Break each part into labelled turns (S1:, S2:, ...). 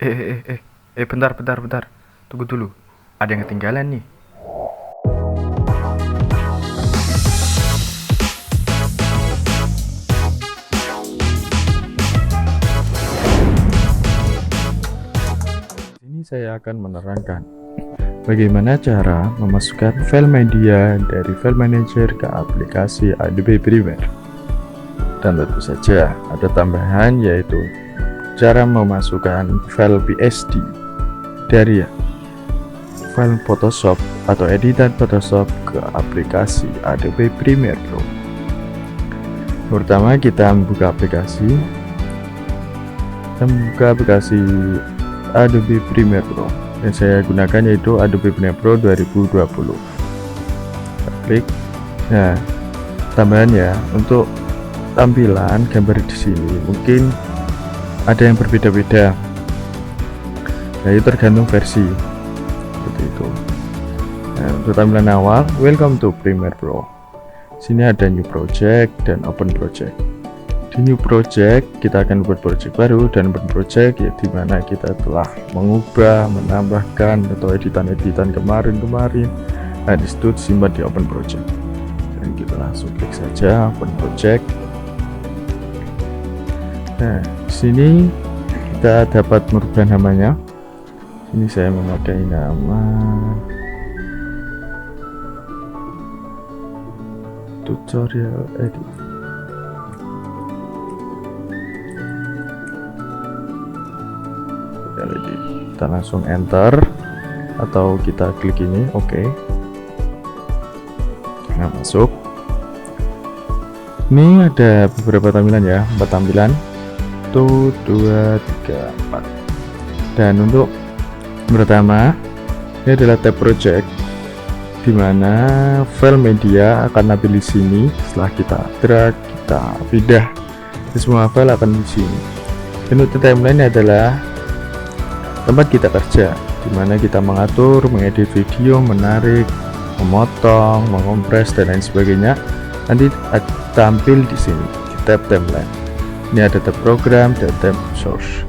S1: Bentar, bentar, bentar. Tunggu dulu. Ada yang ketinggalan nih. Ini saya akan menerangkan bagaimana cara memasukkan file media dari file manager ke aplikasi Adobe Premiere. Dan tentu saja ada tambahan, yaitu cara memasukkan file PSD dari file Photoshop atau editan Photoshop ke aplikasi Adobe Premiere Pro. Pertama kita membuka aplikasi Adobe Premiere Pro yang saya gunakan, yaitu Adobe Premiere Pro 2020. Kita klik. Nah, tambahan ya, untuk tampilan gambar di sini mungkin ada yang berbeda-beda. Nah, itu tergantung versi. Seperti itu. Nah, untuk tampilan awal, welcome to Premiere Pro. Sini ada new project dan open project. Di new project kita akan buat project baru, dan open project ya dimana kita telah mengubah, menambahkan atau editan-editan kemarin. Nah, disitu disimpan di open project. Dan kita langsung klik saja open project. Nah, di sini kita dapat merubah namanya. Ini saya memakai nama tutorial edit. Kita langsung enter atau kita klik ini, oke. Nah, masuk. Ini ada beberapa tampilan ya, 4 tampilan. 1, 2, 3, 4. Dan untuk pertama, ini adalah tab project, dimana file media akan tampil di sini. Setelah kita drag, kita pindah, semua file akan di sini. Dan untuk timeline adalah tempat kita kerja, dimana kita mengatur, mengedit video, menarik, memotong, mengompres dan lain sebagainya. Nanti tampil di sini di tab timeline. Ini ada tab program dan tab source.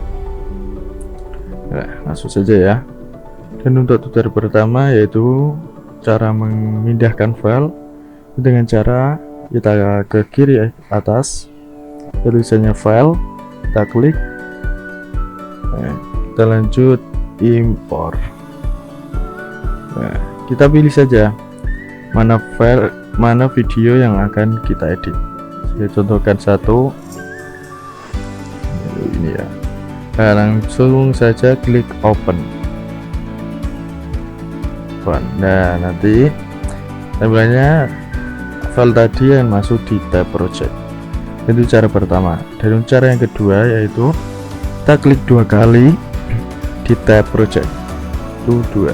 S1: Nah, langsung saja ya. Dan untuk tutorial pertama, yaitu cara memindahkan file dengan cara kita ke kiri atas, tulisannya file, kita klik. Nah, kita lanjut import. Nah, kita pilih saja mana file, mana video yang akan kita edit. Saya contohkan satu ini ya. Nah, langsung saja klik open. Nah, nanti tampilannya file tadi yang masuk di tab project. Itu cara pertama. Dan cara yang kedua, yaitu kita klik 2 kali di tab project. Itu 2.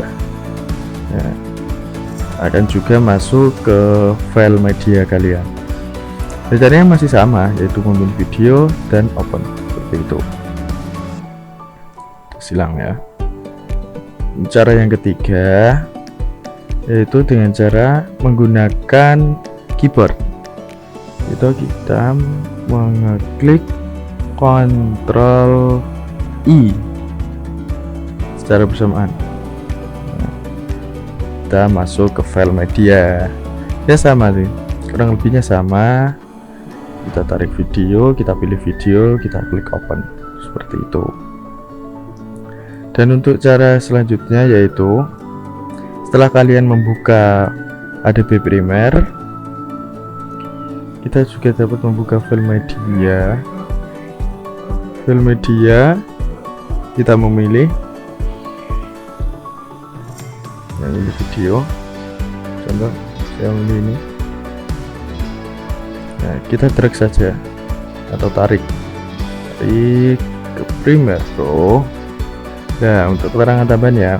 S1: Nah, akan juga masuk ke file media kalian. Caranya masih sama, yaitu memilih video dan open, seperti itu. Silang ya. Cara yang ketiga, yaitu dengan cara menggunakan keyboard. Itu kita mengeklik Ctrl I secara bersamaan. Kita masuk ke file media. Ya sama sih, kurang lebihnya sama. Kita tarik video, kita pilih video, kita klik open, seperti itu. Dan untuk cara selanjutnya, yaitu setelah kalian membuka Adobe Premiere, kita juga dapat membuka file media. File media kita memilih yang ini video, contoh saya memilih ini. Nah, kita drag saja atau tarik ke Premiere Pro. Nah, untuk keterangan tambahan ya,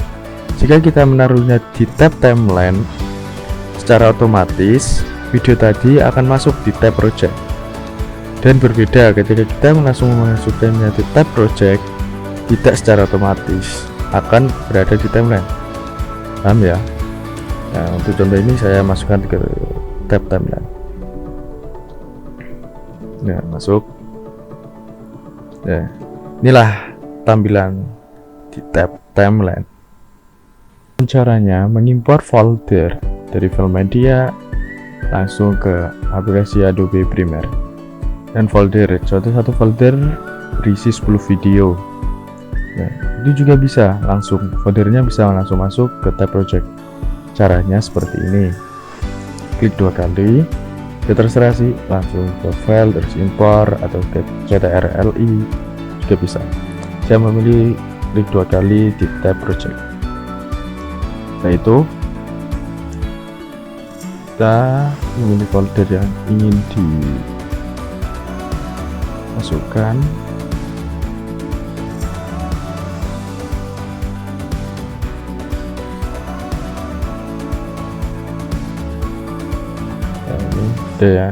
S1: jika kita menaruhnya di tab timeline, secara otomatis video tadi akan masuk di tab project. Dan berbeda ketika kita langsung memasukkannya di tab project, tidak secara otomatis akan berada di timeline. Paham ya? Nah, untuk contoh ini saya masukkan ke tab timeline. Nah, masuk. Nah, inilah tampilan di tab timeline. Caranya mengimpor folder dari file media langsung ke aplikasi Adobe Premiere, dan folder satu folder berisi 10 video. Nah, itu juga bisa langsung, foldernya bisa langsung masuk ke tab project. Caranya seperti ini, klik 2 kali, ya terserah sih, langsung ke file terus impor atau ke CTRL-I juga bisa. Saya memilih klik 2 kali di tab project. Setelah itu kita memilih folder yang ingin dimasukkan. Nah, ini udah ya,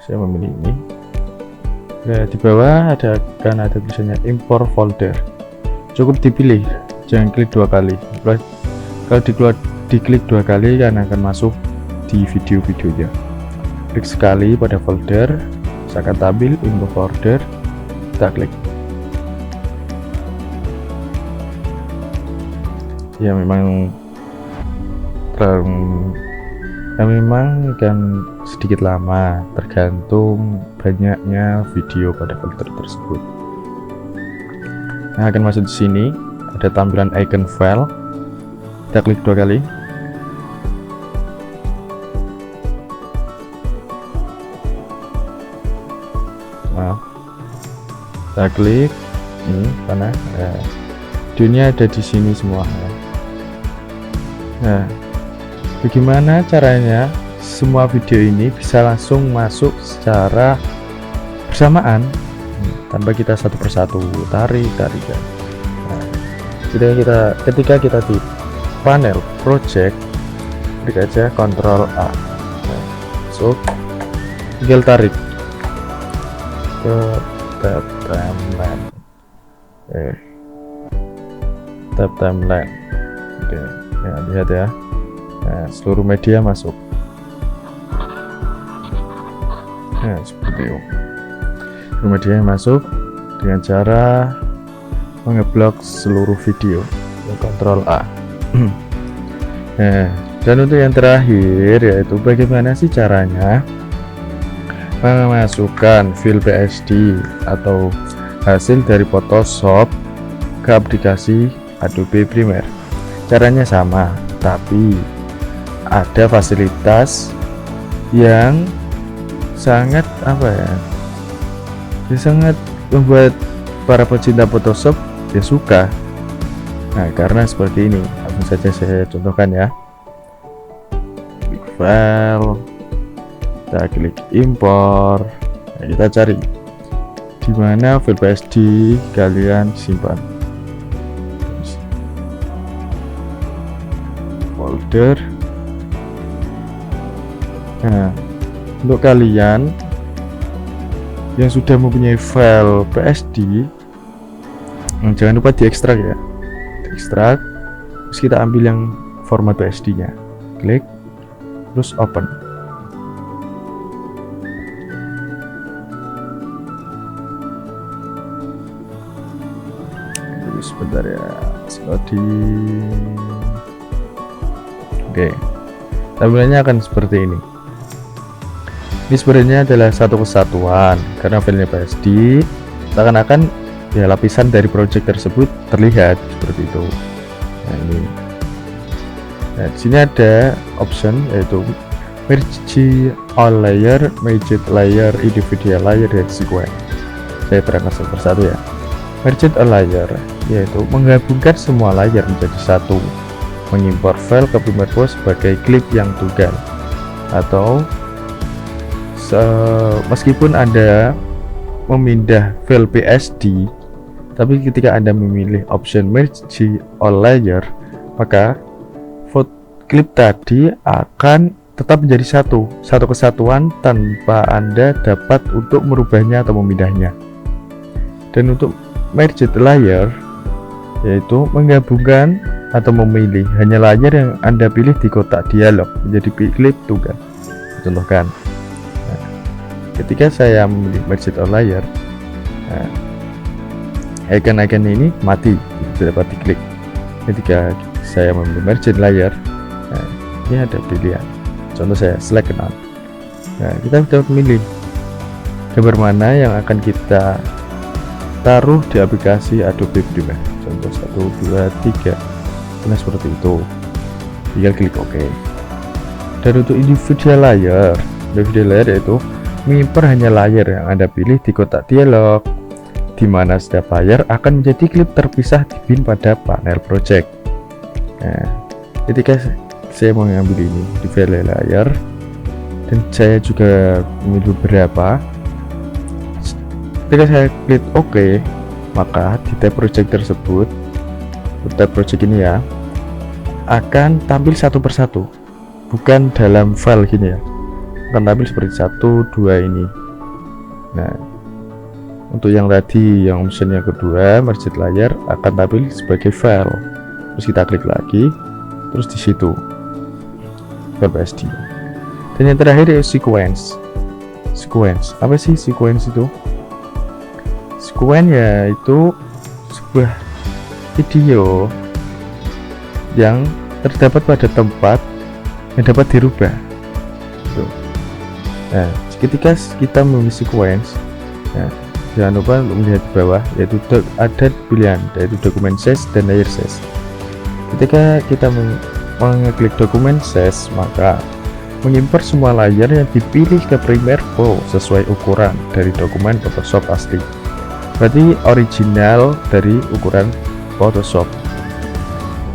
S1: saya memilih ini. Nah, di bawah akan ada tulisannya import folder, cukup dipilih, jangan klik 2 kali. Kalau diklik 2 kali kan akan masuk di video-videonya. Klik sekali pada folder, akan tampil info folder, kita klik. Ya memang akan sedikit lama, tergantung banyaknya video pada folder tersebut. Nah, akan masuk di sini, ada tampilan icon file, kita klik 2 kali. Kita klik ini mana, videonya ada di sini semua. Nah, bagaimana caranya semua video ini bisa langsung masuk secara bersamaan tanpa kita satu persatu tarik kan. Nah, ketika kita di panel project, klik aja Ctrl A. Nah, so tinggal tarik ke tab timeline, tab timeline. Oke, ya, lihat ya. Nah, seluruh media masuk. Nah, seperti itu. Seluruh media masuk dengan cara mengeblok seluruh video. Ctrl A. Nah, dan untuk yang terakhir yaitu bagaimana sih caranya memasukkan file PSD atau hasil dari Photoshop ke aplikasi Adobe Premiere. Caranya sama, tapi ada fasilitas yang sangat sangat membuat para pecinta Photoshop ya suka. Nah, karena seperti ini, langsung saja saya contohkan ya. Klik file, kita klik impor. Nah, kita cari di mana file PSD kalian simpan. Folder. Nah, untuk kalian yang sudah mempunyai file PSD, jangan lupa diekstrak ya. Ekstrak, terus kita ambil yang format PSD nya, klik, terus open. Tunggu sebentar ya, loading. Oke, tampilannya akan seperti ini. Ini sebenarnya adalah satu kesatuan karena filenya PSD, seakan-akan ya lapisan dari project tersebut terlihat seperti itu. Nah, ini. Nah, di sini ada option yaitu merge all layer, merge layer, individual layer, dan sequence. Saya terangkan satu persatu ya. Merge all layer yaitu menggabungkan semua layer menjadi satu, mengimpor file ke Premiere Pro sebagai klip yang tunggal, atau meskipun Anda memindah file PSD, tapi ketika Anda memilih option merge all layer, maka klip tadi akan tetap menjadi satu kesatuan tanpa Anda dapat untuk merubahnya atau memindahnya. Dan untuk merge layer yaitu menggabungkan atau memilih hanya layer yang Anda pilih di kotak dialog menjadi klip tunggal. Contohkan, ketika saya memilih merge all layer, icon-icon ini mati, tidak dapat diklik. Ketika saya memilih merge layer, nah, ini ada pilihan, contoh saya select none. Nah, kita dapat memilih gambar mana yang akan kita taruh di aplikasi Adobe Premiere, contoh 1, 2, 3. Nah, seperti itu, tinggal klik OK. Dan untuk individual layer yaitu mengimpor hanya layer yang Anda pilih di kotak dialog, di mana setiap layer akan menjadi klip terpisah di bin pada panel project. Nah, ketika saya mau mengambil ini di file layer dan saya juga memilih beberapa, ketika saya klik OK, maka di tab project tersebut, tab project ini ya, akan tampil satu persatu, bukan dalam file gini ya, akan tampil seperti 1, 2 ini. Nah, untuk yang tadi, yang option yang kedua, merge layer, akan tampil sebagai file. Terus kita klik lagi, terus di situ PSD. Dan yang terakhir yaitu sequence. Apa sih sequence itu? Sequence yaitu sebuah video yang terdapat pada tempat yang dapat dirubah. Nah, ketika kita memilih sequence, nah, jangan lupa untuk melihat di bawah, yaitu ada pilihan, yaitu dokumen size dan layer size. Ketika kita mengeklik dokumen size, maka mengimpor semua layer yang dipilih ke Premiere Pro sesuai ukuran dari dokumen Photoshop asli. Berarti original dari ukuran Photoshop.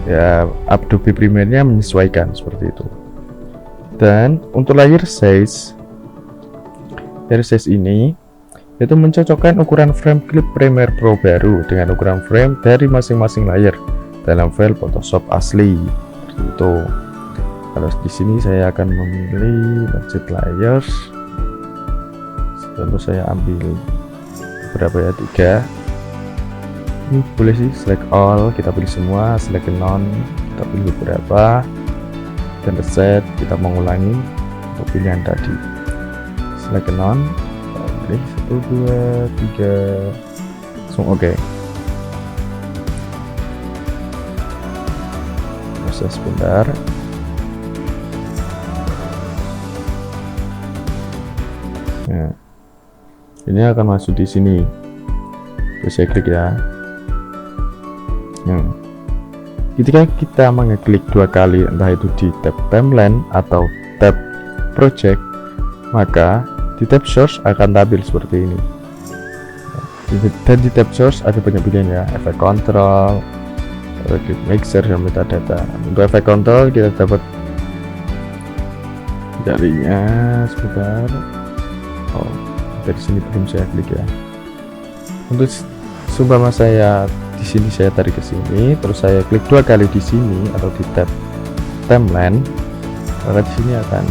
S1: Ya, Adobe Premiere-nya menyesuaikan seperti itu. Dan untuk layer size ini yaitu mencocokkan ukuran frame klip Premiere Pro baru dengan ukuran frame dari masing-masing layer dalam file Photoshop asli. Seperti itu. Kalau di sini saya akan memilih merge layers. Contoh saya ambil berapa ya, 3. Ini boleh sih select all, kita pilih semua, select none, kita pilih beberapa, dan reset, kita mengulangi untuk pilihan tadi. Select none, kita pilih 1, 2, 3, langsung OK. Proses sebentar. Nah, ini akan masuk di sini. Terus saya klik ya. Nah, ketika kita mengeklik 2 kali, entah itu di tab timeline atau tab project, maka di tab source akan tampil seperti ini. Dan di tab source ada banyak pilihan ya, efek control, clip mixer, dan metadata. Untuk efek control kita dapat jarinya sebentar. Oh, dari sini belum saya klik ya. Untuk seumpama saya di sini, saya tarik ke sini, terus saya klik 2 kali di sini atau di tab timeline, maka di sini akan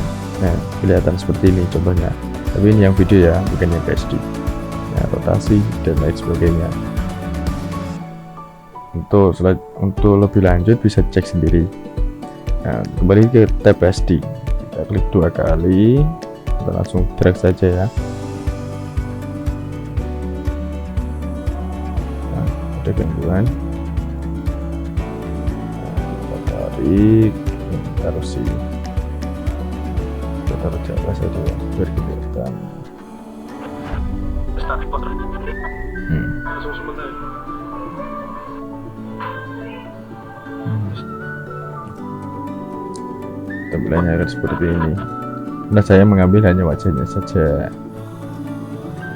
S1: kelihatan seperti ini contohnya. Tapi ini yang video ya, bukan yang PSD. Nah, rotasi dan lain sebagainya. Untuk lebih lanjut bisa cek sendiri. Nah, kembali ke tab PSD, kita klik 2 kali, kita langsung drag saja ya. Ada gangguan, kita tarik, taruh sini, kita taruh jauh saja ya, biar kelihatan. Tampilannya akan seperti ini. Nah, saya mengambil hanya wajahnya saja.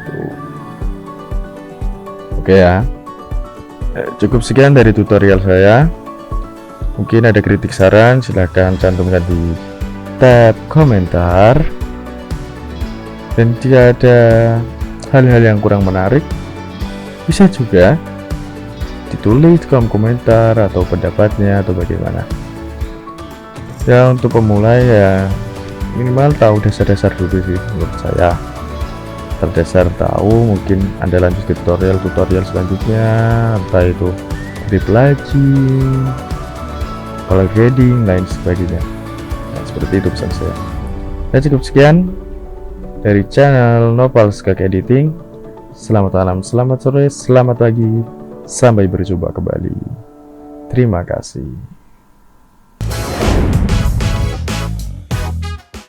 S1: Tuh. Oke ya. Cukup sekian dari tutorial saya. Mungkin ada kritik saran, silahkan cantumkan di tab komentar. Dan jika ada hal-hal yang kurang menarik, bisa juga ditulis di kolom komentar atau pendapatnya atau bagaimana. Ya, untuk pemula ya minimal tahu dasar-dasar dulu sih menurut saya. Terdasar tahu, mungkin Anda lanjut ke tutorial selanjutnya, entah itu grip lagi, color grading, lain sebagainya. Nah, seperti itu pesan saya. Dan cukup sekian dari channel Nopal Skak Editing. Selamat malam, selamat sore, selamat pagi, Sampai berjumpa kembali. Terima kasih.